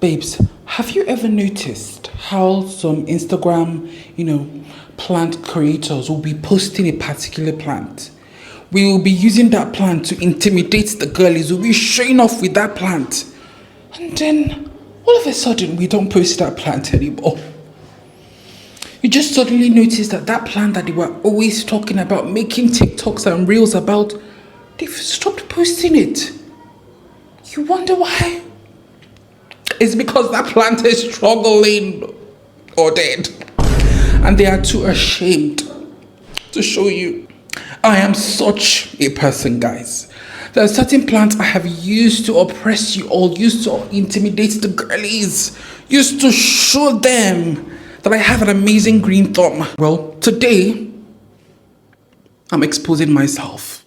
Babes, have you ever noticed how some Instagram, plant creators will be posting a particular plant? We will be using that plant to intimidate the girlies. We'll be showing off with that plant. And then, all of a sudden, we don't post that plant anymore. You just suddenly notice that that plant that they were always talking about, making TikToks and Reels about, they've stopped posting it. You wonder why? It's because that plant is struggling or dead. And they are too ashamed to show you. I am such a person, guys. There are certain plants I have used to oppress you all, used to intimidate the girlies, used to show them that I have an amazing green thumb. Well, today, I'm exposing myself.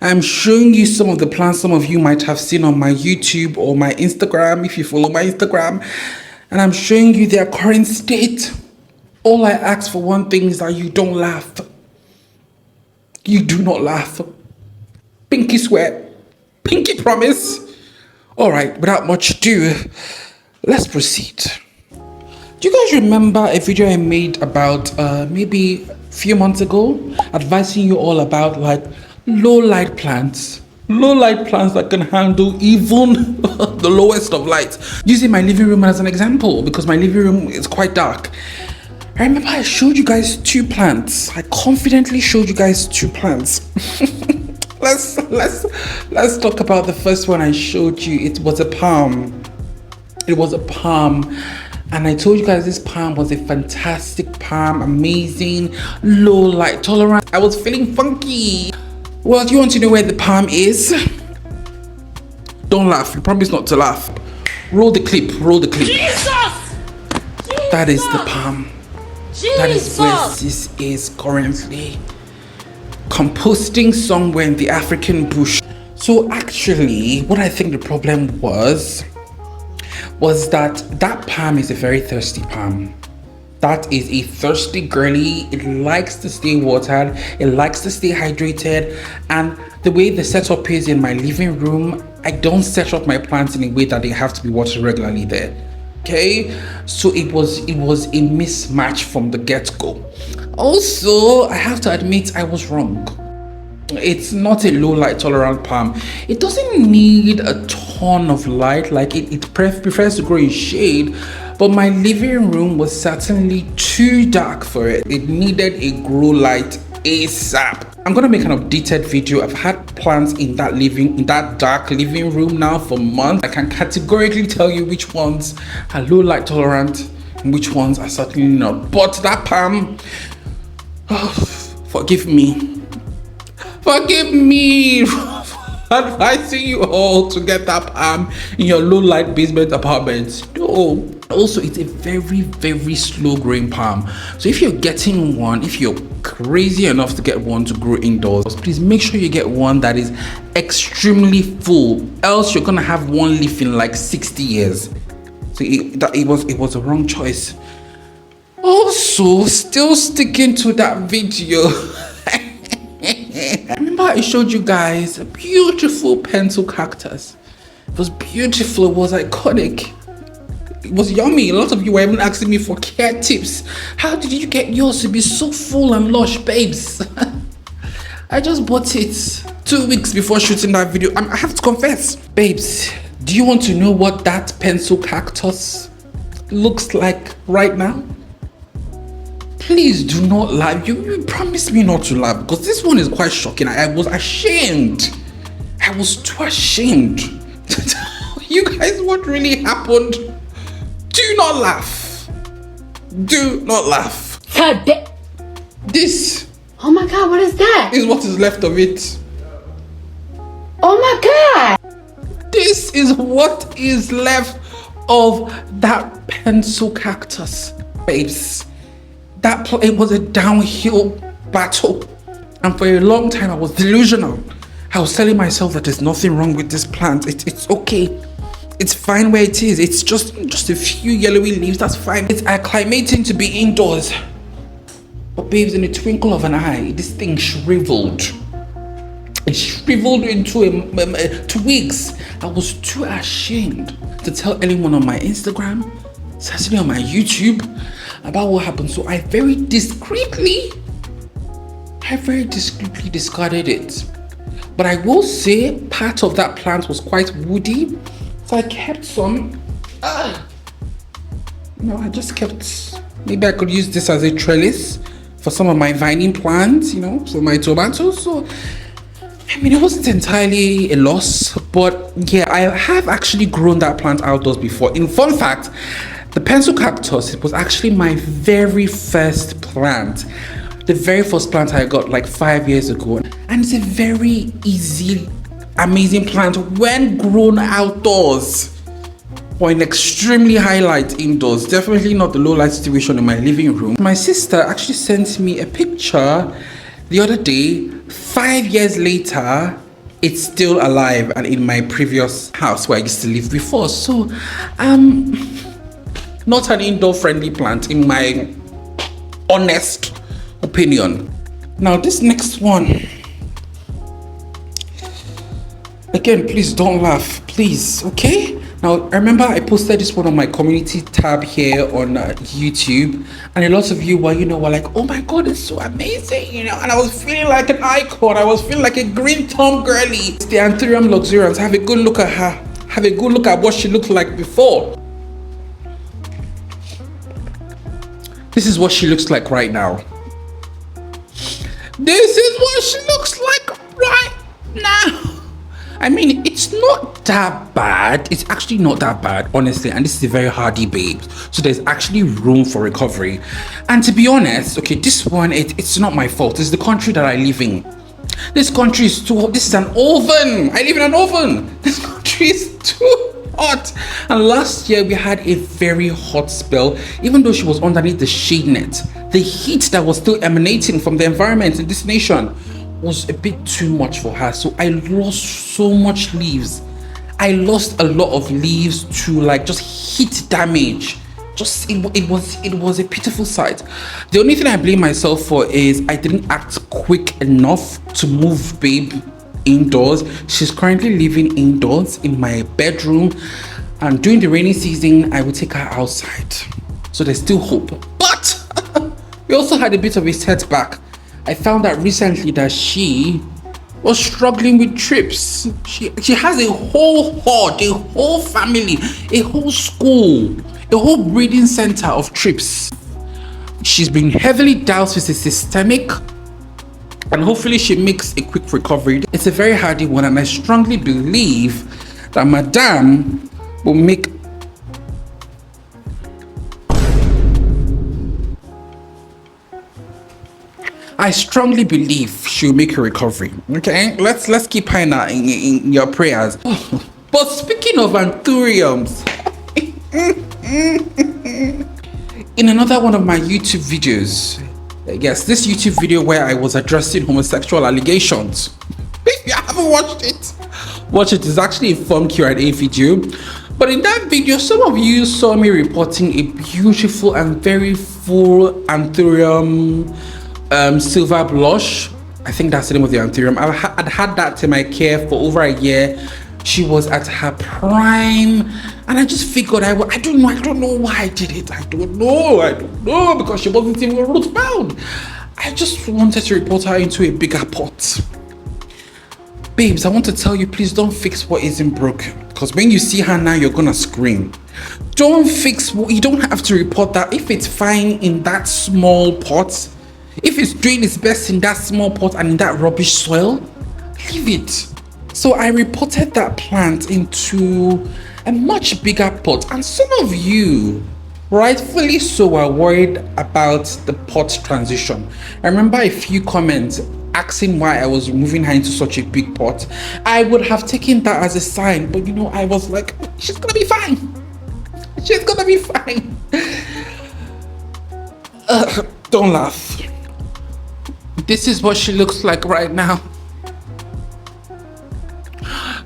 I'm showing you some of the plants some of you might have seen on my YouTube or my Instagram, if you follow my Instagram. And I'm showing you their current state. All I ask for one thing is that you don't laugh. You do not laugh. Pinky swear. Pinky promise. All right, without much ado, let's proceed. Do you guys remember a video I made about maybe a few months ago, advising you all about low light plants that can handle even the lowest of light? Using my living room as an example, because my living room is quite dark. I remember I showed you guys two plants. I confidently showed you guys two plants. Let's talk about the first one I showed you. It was a palm. And I told you guys this palm was a fantastic palm, amazing, low light tolerance. I was feeling funky. Well, do you want to know where the palm is? Don't laugh. You promise not to laugh. Roll the clip. Jesus! That is the palm. Jesus! That is where this is currently composting somewhere in the African bush. So actually, what I think the problem was that palm is a very thirsty palm. That is a thirsty girly. It likes to stay watered. It likes to stay hydrated. And the way the setup is in my living room, I don't set up my plants in a way that they have to be watered regularly there. Okay? So it was a mismatch from the get-go. Also, I have to admit I was wrong. It's not a low light tolerant palm. It doesn't need a ton of light. It prefers to grow in shade. But my living room was certainly too dark for it. It needed a grow light ASAP. I'm gonna make an updated video. I've had plants in that dark living room now for months. I can categorically tell you which ones are low light tolerant and which ones are certainly not. But that palm, forgive me for advising you all to get that palm in your low light basement apartment. No. Also, it's a very, very slow growing palm. So if you're getting one, if you're crazy enough to get one to grow indoors, please make sure you get one that is extremely full. Else you're gonna have one leaf in 60 years. So it was a wrong choice. Also, still sticking to that video. Remember I showed you guys a beautiful pencil cactus. It was beautiful, it was iconic. It was yummy. A lot of you were even asking me for care tips. How did you get yours to be so full and lush, babes? I just bought it 2 weeks before shooting that video. I have to confess. Babes, do you want to know what that pencil cactus looks like right now? Please do not laugh. You promised me not to laugh because this one is quite shocking. I was ashamed. I was too ashamed to tell you guys what really happened. Do not laugh. Do not laugh. This. Oh my God, what is that? Is what is left of it. Oh my God. This is what is left of that pencil cactus, babes. It was a downhill battle. And for a long time, I was delusional. I was telling myself that there's nothing wrong with this plant. It's okay. It's fine where it is. It's just a few yellowy leaves. That's fine. It's acclimating to be indoors. But babes, in a twinkle of an eye, this thing shriveled. It shriveled into twigs. I was too ashamed to tell anyone on my Instagram, certainly on my YouTube, about what happened. So I very discreetly discarded it. But I will say part of that plant was quite woody, so I kept some. I just kept. Maybe I could use this as a trellis for some of my vining plants, so my tomatoes. So it wasn't entirely a loss, but yeah, I have actually grown that plant outdoors before. In fun fact, the pencil cactus, it was actually my very first plant. The very first plant I got like 5 years ago. And it's a very easy, amazing plant when grown outdoors. Or in extremely high light indoors. Definitely not the low light situation in my living room. My sister actually sent me a picture the other day. 5 years later, it's still alive and in my previous house where I used to live before. So, not an indoor friendly plant in my honest opinion. Now this next one, again, please don't laugh, please, okay? Now remember I posted this one on my community tab here on YouTube, and a lot of you were like, oh my god, it's so amazing, and I was feeling like an icon. I was feeling like a green thumb girly. It's the Anthurium luxurians. Have a good look at her. Have a good look at what she looked like before. This is what she looks like right now. This is what she looks like right now. I mean, it's not that bad. It's actually not that bad, honestly. And this is a very hardy babe. So there's actually room for recovery. And to be honest, okay, this one, it's not my fault. It's the country that I live in. This country is too hot. This is an oven. I live in an oven. This country is too hot. And last year we had a very hot spell. Even though she was underneath the shade net, the heat that was still emanating from the environment in this nation was a bit too much for her. So I lost so much leaves. I lost a lot of leaves to like just heat damage. It was a pitiful sight. The only thing I blame myself for is I didn't act quick enough to move babe indoors. She's currently living indoors in my bedroom, and during the rainy season I will take her outside. So there's still hope. But we also had a bit of a setback. I found out recently that she was struggling with trips. She has a whole horde, a whole family, a whole school, a whole breeding center of trips. She's been heavily doused with a systemic, and hopefully she makes a quick recovery. It's a very hardy one, and I strongly believe that Madame will make I strongly believe she'll make a recovery. Okay, let's keep her in your prayers. But speaking of Anthuriums, in another one of my YouTube videos, yes, this YouTube video where I was addressing homosexual allegations. If you haven't watched it, watch it. It's actually a fun Q&A video. But in that video, some of you saw me reporting a beautiful and very full Anthurium silver blush. I think that's the name of the Anthurium. I'd had that in my care for over a year. She was at her prime, and I just figured I don't know why I did it. I don't know, because she wasn't even root bound. I just wanted to report her into a bigger pot. Babes, I want to tell you, please don't fix what isn't broken, because when you see her now, you're gonna scream. You don't have to report that. If it's fine in that small pot, if it's doing its best in that small pot and in that rubbish soil, leave it. So I reported that plant into a much bigger pot, and some of you, rightfully so, are worried about the pot transition. I remember a few comments asking why I was moving her into such a big pot. I would have taken that as a sign, but I was like, she's gonna be fine. She's gonna be fine. Don't laugh. This is what she looks like right now.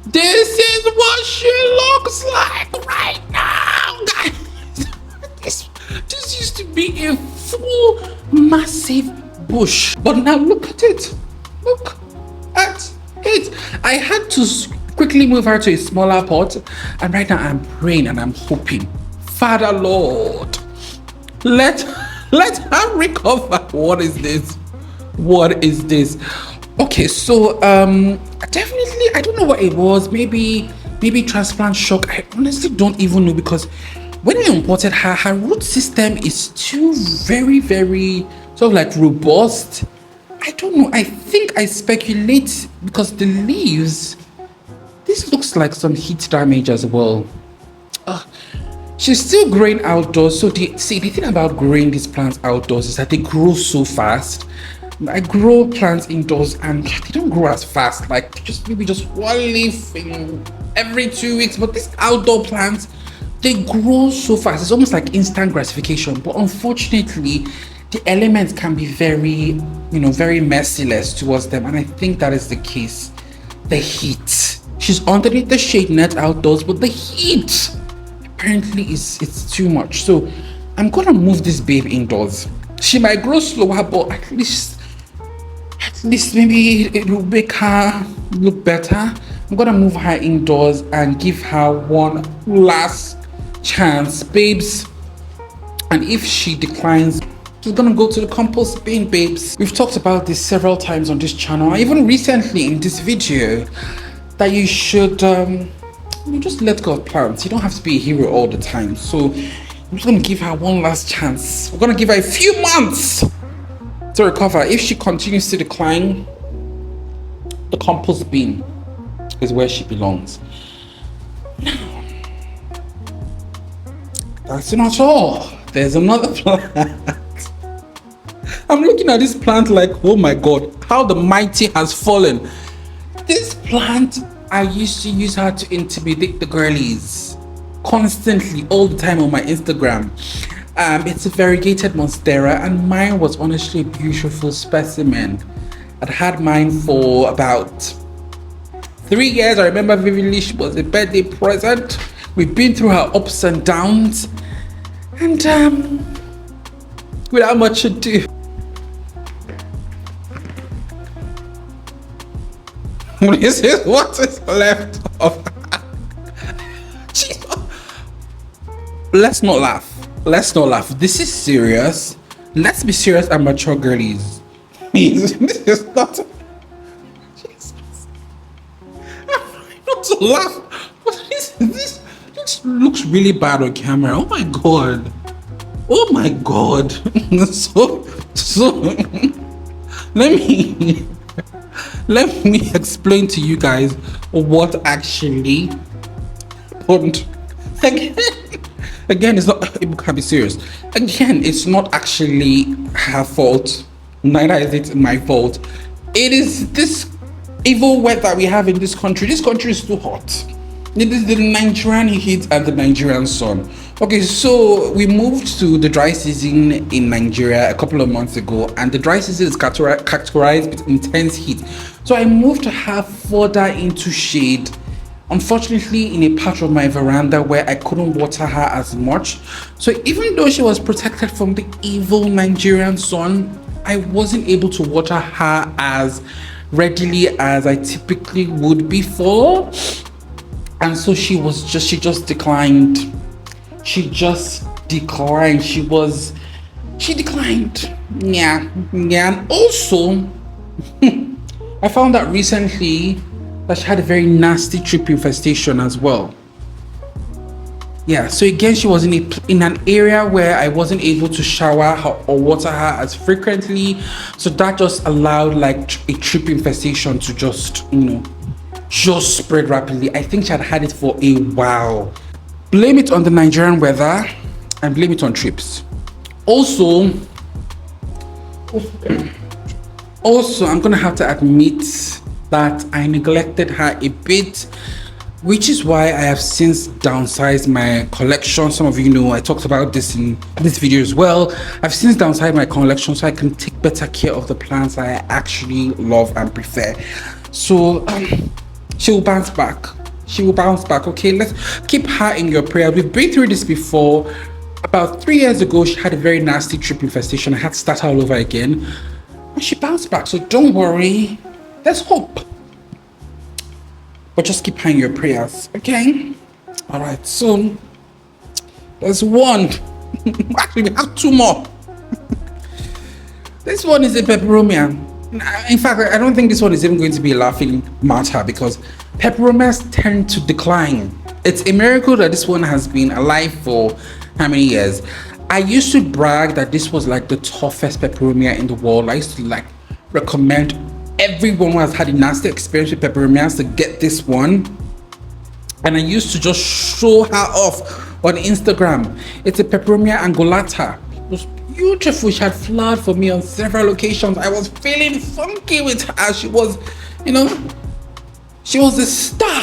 This is what she looks like right now, guys. This used to be a full, massive bush, but now look at it. Look at it. I had to quickly move her to a smaller pot, and right now I'm praying and I'm hoping, Father Lord, let her recover. What is this? What is this? Okay, so definitely I don't know what it was. Maybe transplant shock. I honestly don't even know, because when we imported her, her root system is still very, very sort of like robust. I don't know. I think I speculate because the leaves, this looks like some heat damage as well. She's still growing outdoors. So the thing about growing these plants outdoors is that they grow so fast. I grow plants indoors and they don't grow as fast. Like maybe just one leaf in every 2 weeks. But these outdoor plants, they grow so fast. It's almost like instant gratification. But unfortunately, the elements can be very, very merciless towards them. And I think that is the case. The heat. She's underneath the shade net outdoors, but the heat apparently it's too much. So I'm gonna move this babe indoors. She might grow slower, but at least maybe it will make her look better. I'm gonna move her indoors and give her one last chance, babes. And if she declines, she's gonna go to the compost bin, babes. We've talked about this several times on this channel, even recently in this video, that you should just let go of plants. You don't have to be a hero all the time. So I'm just gonna give her one last chance. We're gonna give her a few months to recover. If she continues to decline, the compost bin is where she belongs. Now, that's not all. There's another plant. I'm looking at this plant like, oh my god, how the mighty has fallen. This plant, I used to use her to intimidate the girlies constantly, all the time on my Instagram. It's a variegated monstera, and mine was honestly a beautiful specimen. I'd had mine for about 3 years. I remember vividly, she was a birthday present. We've been through her ups and downs, and without much ado, this is what is left of her. Let's not laugh. This is serious. Let's be serious and mature, girlies. Please, this is not. Jesus. I'm trying not to laugh, but this looks really bad on camera. Oh my god. So let me explain to you guys what actually happened. Again, it's not, it can be serious. Again, it's not actually her fault. Neither is it my fault. It is this evil weather we have in this country. This country is too hot. It is the Nigerian heat and the Nigerian sun. Okay, so we moved to the dry season in Nigeria a couple of months ago, and the dry season is characterized with intense heat. So I moved her further into shade, unfortunately in a part of my veranda where I couldn't water her as much. So even though she was protected from the evil Nigerian sun, I wasn't able to water her as readily as I typically would before. And so she just declined. She declined. Yeah. And also, I found out recently that she had a very nasty trip infestation as well. Yeah, so again, she was in an area where I wasn't able to shower her or water her as frequently. So that just allowed like a trip infestation to just spread rapidly. I think she had it for a while. Blame it on the Nigerian weather and blame it on trips. Also, I'm gonna have to admit that I neglected her a bit, which is why I have since downsized my collection. Some of you know I talked about this in this video as well. I've since downsized my collection so I can take better care of the plants I actually love and prefer. So she will bounce back. Okay, let's keep her in your prayer. We've been through this before. About 3 years ago, she had a very nasty trip infestation. I had to start all over again, and she bounced back. So don't worry, let's hope. but just keep her in your prayers, okay? All right, so there's one. Actually, we have two more. This one is a peperomia. In fact, I don't think this one is even going to be a laughing matter because peperomias tend to decline. It's a miracle that this one has been alive for how many years? I used to brag that this was like the toughest peperomia in the world. I used to like recommend everyone who has had a nasty experience with peperomias to get this one. And I used to just show her off on Instagram. It's a Peppera angulata. It was beautiful. She had flowered for me on several occasions. I was feeling funky with her. She was, she was the star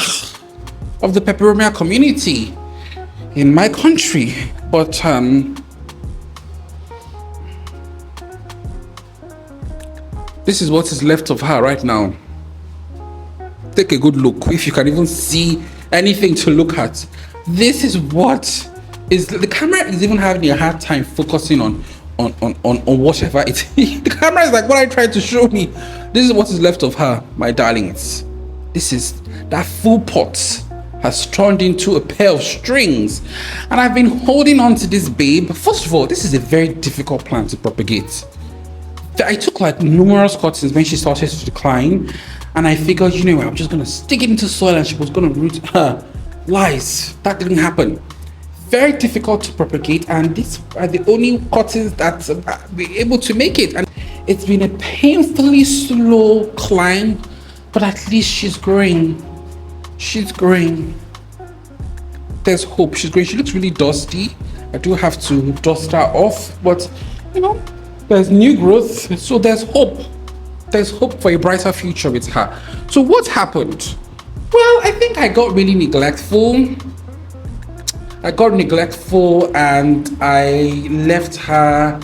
of the Peppera community in my country. But this is what is left of her right now. Take a good look, if you can even see anything to look at. This is what is, the camera is even having a hard time focusing on whatever it is. The camera is like, what I tried to show me. This is what is left of her, my darlings. This is, that full pot has turned into a pair of strings, and I've been holding on to this babe. First of all, this is a very difficult plant to propagate. I took like numerous cuttings when she started to decline, and I figured, I'm just gonna stick it into soil and she was gonna root her. Lies. That didn't happen. Very difficult to propagate, and these are the only cuttings that were able to make it. And it's been a painfully slow climb, but at least she's growing. She's growing. There's hope. She's growing. She looks really dusty. I do have to dust her off, but there's new growth, so there's hope. There's hope for a brighter future with her. So what happened? Well, I think I got really neglectful. And I left her,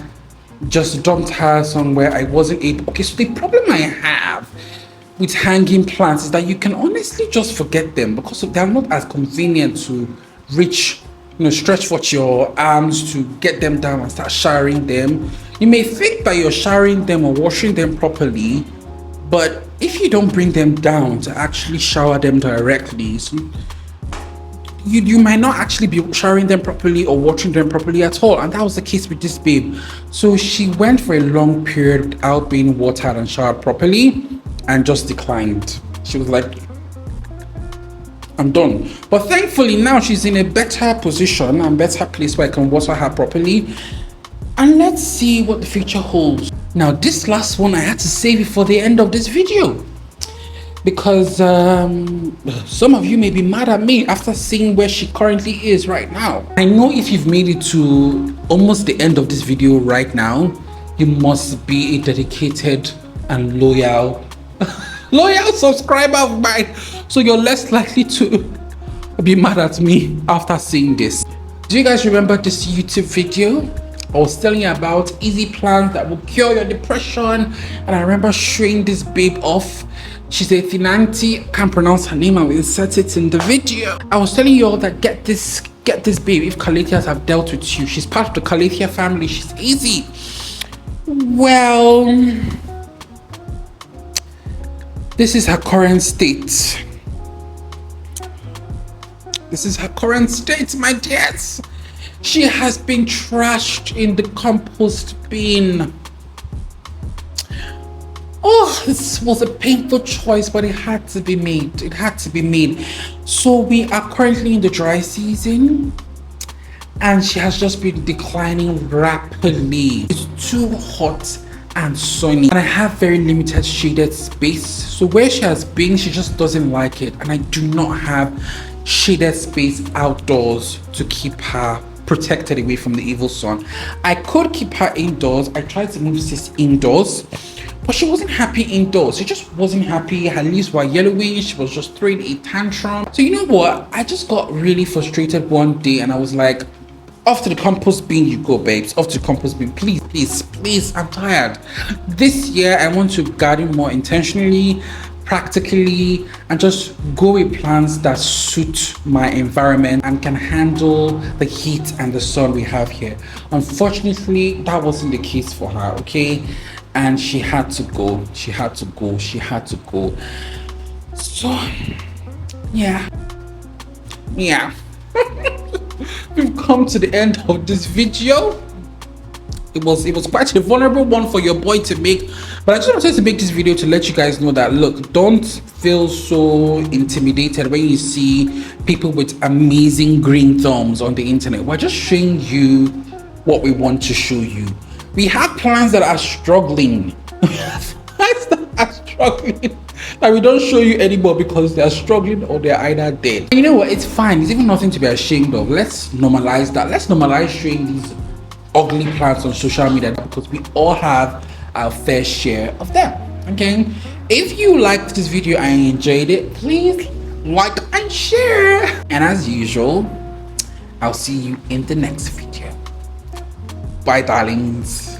just dumped her somewhere I wasn't able. Okay, so the problem I have with hanging plants is that you can honestly just forget them because they're not as convenient to reach, stretch out your arms to get them down and start showering them. You may think that you're showering them or washing them properly, but if you don't bring them down to actually shower them directly, so you might not actually be showering them properly or watering them properly at all. And that was the case with this babe. So she went for a long period without being watered and showered properly and just declined. She was like, I'm done. But thankfully now she's in a better position and better place where I can water her properly. And let's see what the future holds. Now this last one I had to save it for the end of this video, because some of you may be mad at me after seeing where she currently is right now. I know if you've made it to almost the end of this video right now, you must be a dedicated and loyal subscriber of mine, so you're less likely to be mad at me after seeing this. Do you guys remember this YouTube video? I was telling you about easy plants that will cure your depression, and I remember showing this babe off. She's a Thinanti, can't pronounce her name, I will insert it in the video. I was telling you all that get this babe if Calatheas have dealt with you. She's part of the Calathea family, she's easy. Well, this is her current state. This is her current state, my dears. She has been trashed in the compost bin. Oh, this was a painful choice, but it had to be made. It had to be made. So we are currently in the dry season, and she has just been declining rapidly. It's too hot and sunny, and I have very limited shaded space. So where she has been, she just doesn't like it, and I do not have shaded space outdoors to keep her protected away from the evil sun. I could keep her indoors. I tried to move sis indoors, but she wasn't happy indoors. She just wasn't happy. Her leaves were yellowish. She was just throwing a tantrum. So you know what? I just got really frustrated one day, and I was like, off to the compost bin you go, babes. Off to the compost bin. Please, please, please. I'm tired. This year, I want to garden more intentionally, practically, and just go with plants that suit my environment and can handle the heat and the sun we have here. Unfortunately, that wasn't the case for her, okay? And she had to go. So Yeah. Yeah. We've come to the end of this video. It was quite a vulnerable one for your boy to make, but I just wanted to make this video to let you guys know that, look, don't feel so intimidated when you see people with amazing green thumbs on the internet. We're just showing you what we want to show you. We have plants that are struggling. Plants that are struggling that we don't show you anymore because they are struggling or they're either dead. And you know what, it's fine. It's even nothing to be ashamed of. Let's normalize that. Let's normalize showing these ugly plants on social media because we all have our fair share of them. Okay, if you liked this video and enjoyed it, please like and share, and as usual, I'll see you in the next video. Bye, darlings.